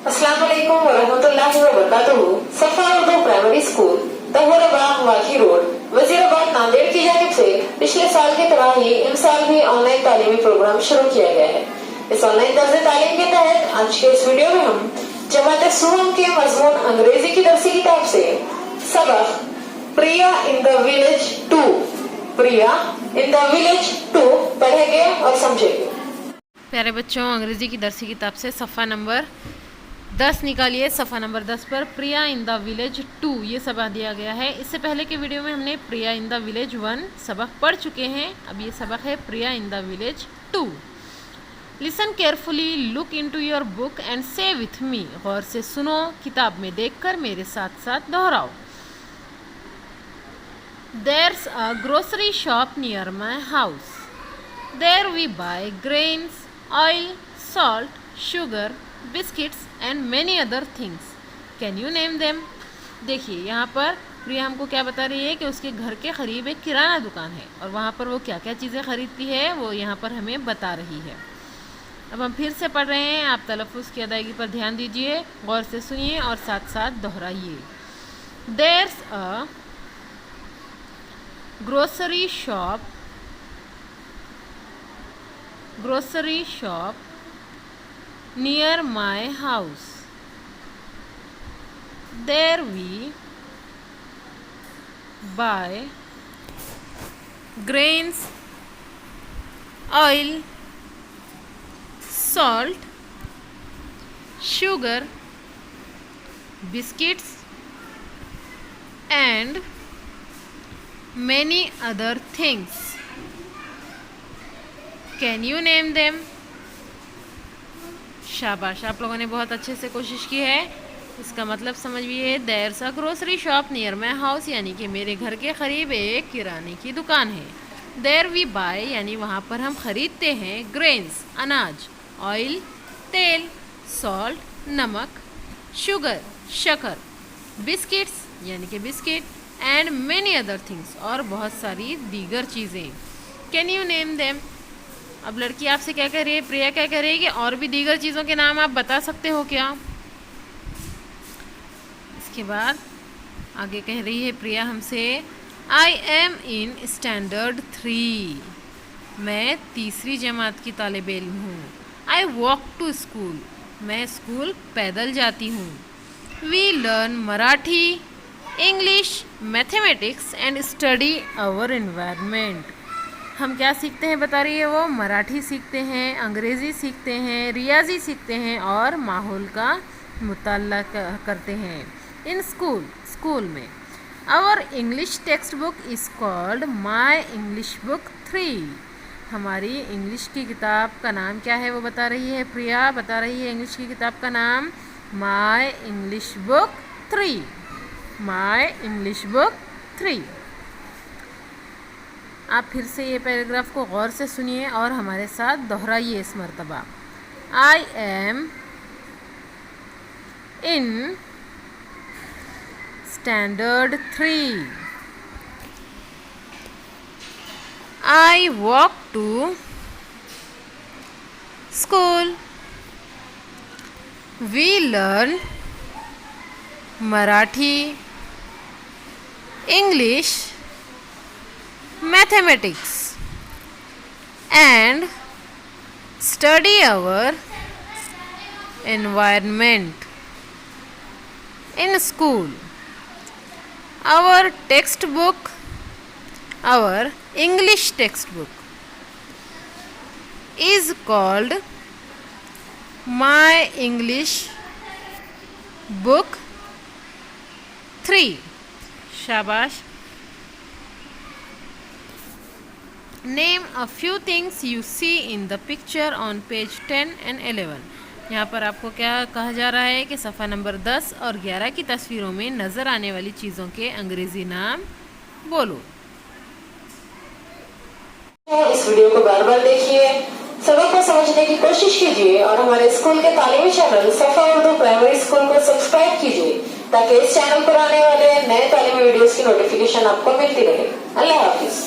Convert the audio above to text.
अस्सलाम वालेकुम वरहमतुल्लाहि वबरकातुहू। सफा उर्दू प्राइमरी स्कूल, तहूराबाद, वाकी रोड, वजीराबाद, नांदेड़ की जानिब से पिछले साल की तरह ही इस साल भी ऑनलाइन तालीमी प्रोग्राम शुरू किया गया है। इस ऑनलाइन तर्ज तालीम के तहत आज के इस वीडियो में हम जमात सुहम के मजमून अंग्रेजी की दरसी किताब से सबक प्रिया इन द विलेज 2 पढ़ेंगे और समझेंगे। प्यारे बच्चों, अंग्रेजी की दरसी किताब से सफ़ा नंबर 10 निकालिए। सफ़ा नंबर 10 पर प्रिया इन द विलेज 2 ये सबक दिया गया है। इससे पहले के वीडियो में हमने प्रिया इन द विलेज 1 सबक पढ़ चुके हैं। अब ये सबक है Priya in the village 2। Listen carefully, look into your book and say with me. गौर से सुनो, किताब में देखकर मेरे साथ साथ दोहराओ। There's a grocery shop near my house. There we buy grains, oil, salt, sugar, biscuits and many other things. Can you name them? देखिए यहाँ पर प्रिया हमको क्या बता रही है कि उसके घर के करीब एक किराना दुकान है और वहाँ पर वो क्या क्या चीज़ें खरीदती है वो यहाँ पर हमें बता रही है। अब हम फिर से पढ़ रहे हैं, आप तलफ़ुज़ की अदायगी पर ध्यान दीजिए, गौर से सुनिए और साथ साथ दोहराइए। There's a grocery shop near my house. There we buy grains, oil, salt, sugar, biscuits and many other things. Can you name them? शाबाश, आप लोगों ने बहुत अच्छे से कोशिश की है। इसका मतलब समझिए, There's a grocery shop near my house यानी कि मेरे घर के करीब एक किराने की दुकान है। There we buy यानी वहाँ पर हम खरीदते हैं grains अनाज, ऑयल तेल, salt नमक, sugar शक्कर, biscuits यानी कि biscuit and many other things और बहुत सारी दीगर चीज़ें। Can you name them? अब लड़की आपसे क्या कह रही है, प्रिया क्या कह रही है कि और भी दीगर चीज़ों के नाम आप बता सकते हो क्या? इसके बाद आगे कह रही है प्रिया हमसे, आई एम इन स्टैंडर्ड 3 मैं तीसरी जमात की तालिब इल्म हूँ। आई वॉक टू स्कूल मैं स्कूल पैदल जाती हूँ। We learn Marathi, English, mathematics and study our environment. हम क्या सीखते हैं बता रही है वो, मराठी सीखते हैं, अंग्रेज़ी सीखते हैं, रियाजी सीखते हैं और माहौल का मुताला करते हैं। इन स्कूल में our English textbook is called my English book 3 हमारी इंग्लिश की किताब का नाम क्या है वो बता रही है प्रिया, बता रही है इंग्लिश की किताब का नाम माई इंग्लिश बुक 3 माई इंग्लिश बुक 3। आप फिर से ये पैराग्राफ को गौर से सुनिए और हमारे साथ दोहराइए इस मर्तबा। I am in standard 3 I walk to school we learn Marathi, English, mathematics and study our environment. In school, our textbook, our English textbook is called My English Book 3 शाबाश। Name a few things you see in the picture on page 10 and 11। यहाँ पर आपको क्या कहा जा रहा है कि सफ़ा नंबर 10 और 11 की तस्वीरों में नज़र आने वाली चीज़ों के अंग्रेज़ी नाम बोलो। इस वीडियो को बार बार देखिए, सबक को समझने की कोशिश कीजिए और हमारे स्कूल के तालीमी चैनल सफा उर्दू प्राइमरी स्कूल को सब्सक्राइब कीजिए ताकि इस चैनल पर आने वाले नए तालीमी वीडियोस की नोटिफिकेशन आपको मिलती रहे। अल्लाह हाफिज।